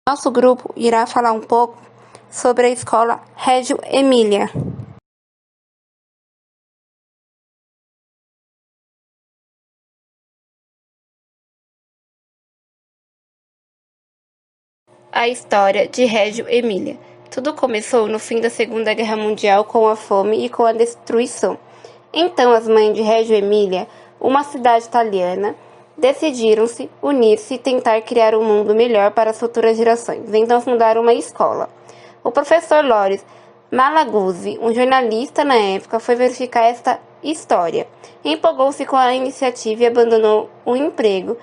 Nosso grupo irá falar um pouco sobre a escola Reggio Emília. A história de Reggio Emília. Tudo começou no fim da Segunda Guerra Mundial com a fome e com a destruição. Então as mães de Reggio Emília, uma cidade italiana, decidiram-se unir-se e tentar criar um mundo melhor para as futuras gerações. Então fundaram uma escola. O professor Loris Malaguzzi, um jornalista na época, foi verificar esta história. Empolgou-se com a iniciativa e abandonou o emprego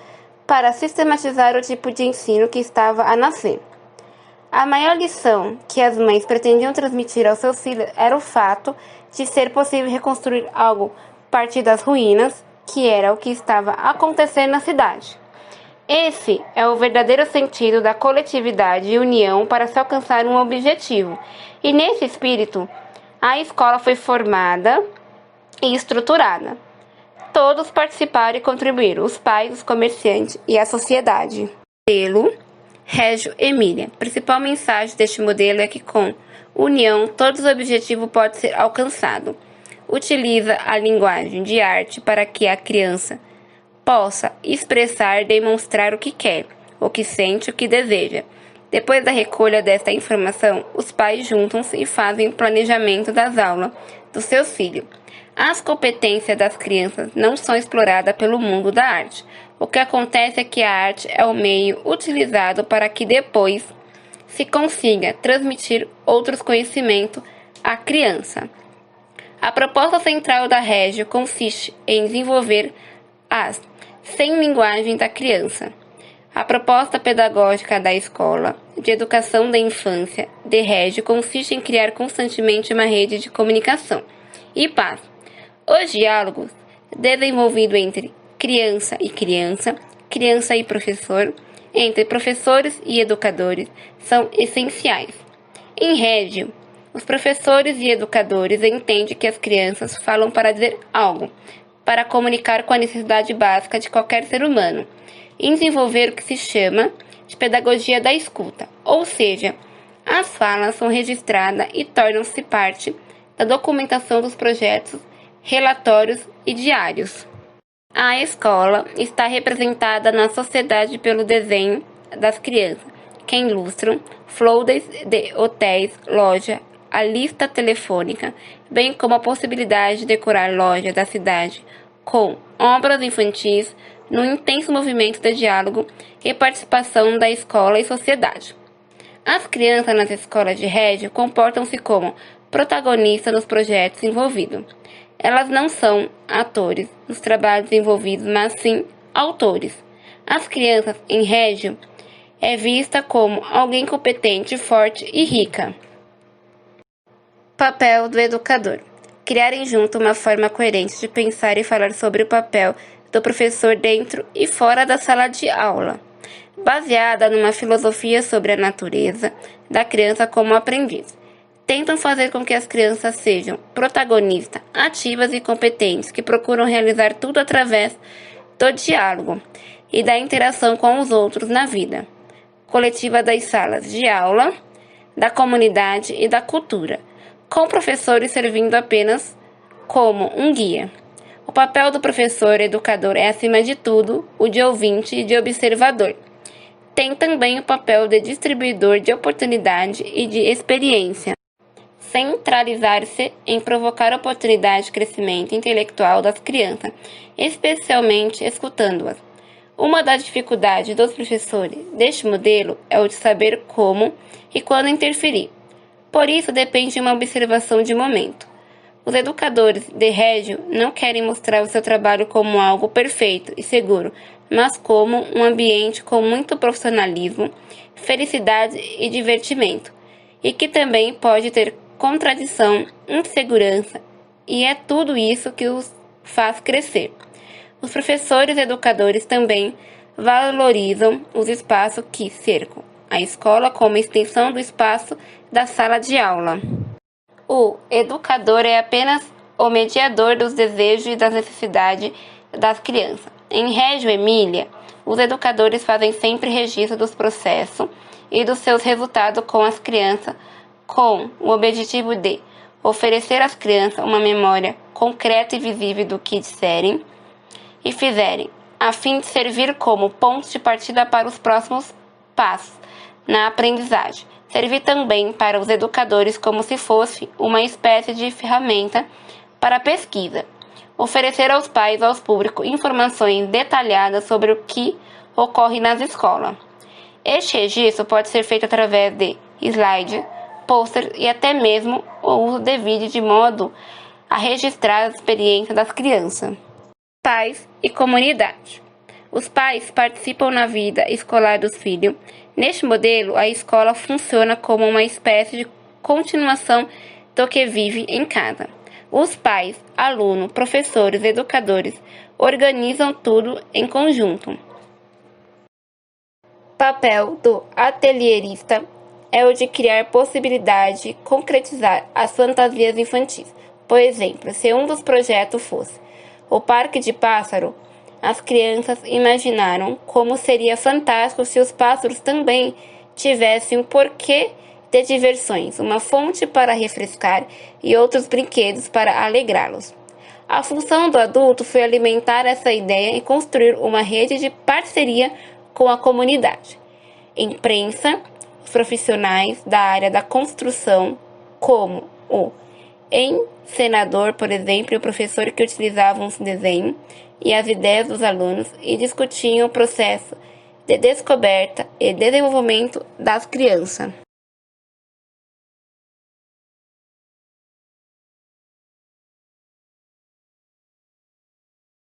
para sistematizar o tipo de ensino que estava a nascer. A maior lição que as mães pretendiam transmitir aos seus filhos era o fato de ser possível reconstruir algo a partir das ruínas, que era o que estava acontecendo na cidade. Esse é o verdadeiro sentido da coletividade e união para se alcançar um objetivo. E nesse espírito, a escola foi formada e estruturada. Todos participaram e contribuíram, os pais, os comerciantes e a sociedade. Modelo Reggio Emília. A principal mensagem deste modelo é que com união todos os objetivos podem ser alcançados. Utiliza a linguagem de arte para que a criança possa expressar e demonstrar o que quer, o que sente, o que deseja. Depois da recolha desta informação, os pais juntam-se e fazem o planejamento das aulas dos seus filhos. As competências das crianças não são exploradas pelo mundo da arte. O que acontece é que a arte é o meio utilizado para que depois se consiga transmitir outros conhecimentos à criança. A proposta central da Reggio consiste em desenvolver as 100 linguagens da criança. A proposta pedagógica da Escola de Educação da Infância de Reggio consiste em criar constantemente uma rede de comunicação e paz. Os diálogos desenvolvidos entre criança e criança, criança e professor, entre professores e educadores, são essenciais. Em Reggio, os professores e educadores entendem que as crianças falam para dizer algo, para comunicar com a necessidade básica de qualquer ser humano, e desenvolver o que se chama de pedagogia da escuta, ou seja, as falas são registradas e tornam-se parte da documentação dos projetos, relatórios e diários. A escola está representada na sociedade pelo desenho das crianças, que ilustram folders de hotéis, loja, a lista telefônica, bem como a possibilidade de decorar lojas da cidade com obras infantis no intenso movimento de diálogo e participação da escola e sociedade. As crianças nas escolas de Reggio comportam-se como protagonistas nos projetos envolvidos. Elas não são atores nos trabalhos envolvidos, mas sim autores. As crianças em Reggio é vista como alguém competente, forte e rica. Papel do educador. Criarem junto uma forma coerente de pensar e falar sobre o papel do professor dentro e fora da sala de aula, baseada numa filosofia sobre a natureza da criança como aprendiz. Tentam fazer com que as crianças sejam protagonistas, ativas e competentes, que procuram realizar tudo através do diálogo e da interação com os outros na vida coletiva das salas de aula, da comunidade e da cultura, com professores servindo apenas como um guia. O papel do professor educador é, acima de tudo, o de ouvinte e de observador. Tem também o papel de distribuidor de oportunidade e de experiência. Centralizar-se em provocar oportunidade de crescimento intelectual das crianças, especialmente escutando-as. Uma das dificuldades dos professores deste modelo é o de saber como e quando interferir. Por isso, depende de uma observação de momento. Os educadores de Reggio não querem mostrar o seu trabalho como algo perfeito e seguro, mas como um ambiente com muito profissionalismo, felicidade e divertimento, e que também pode ter contradição, insegurança, e é tudo isso que os faz crescer. Os professores e educadores também valorizam os espaços que cercam a escola como extensão do espaço da sala de aula. O educador é apenas o mediador dos desejos e das necessidades das crianças. Em Reggio Emília, os educadores fazem sempre registro dos processos e dos seus resultados com as crianças, com o objetivo de oferecer às crianças uma memória concreta e visível do que disserem e fizerem, a fim de servir como ponto de partida para os próximos passos na aprendizagem. Servir também para os educadores como se fosse uma espécie de ferramenta para a pesquisa. Oferecer aos pais e aos públicos informações detalhadas sobre o que ocorre nas escolas. Este registro pode ser feito através de slides, posters e até mesmo o uso de vídeo de modo a registrar as experiências das crianças. Pais e comunidade. Os pais participam na vida escolar dos filhos. Neste modelo, a escola funciona como uma espécie de continuação do que vive em casa. Os pais, alunos, professores, educadores organizam tudo em conjunto. Papel do atelierista é o de criar possibilidade de concretizar as fantasias infantis. Por exemplo, se um dos projetos fosse o Parque de Pássaro, as crianças imaginaram como seria fantástico se os pássaros também tivessem um porquê de diversões, uma fonte para refrescar e outros brinquedos para alegrá-los. A função do adulto foi alimentar essa ideia e construir uma rede de parceria com a comunidade. Imprensa, os profissionais da área da construção, como o encenador, por exemplo, e o professor que utilizavam os desenhos e as ideias dos alunos e discutiam o processo de descoberta e desenvolvimento das crianças.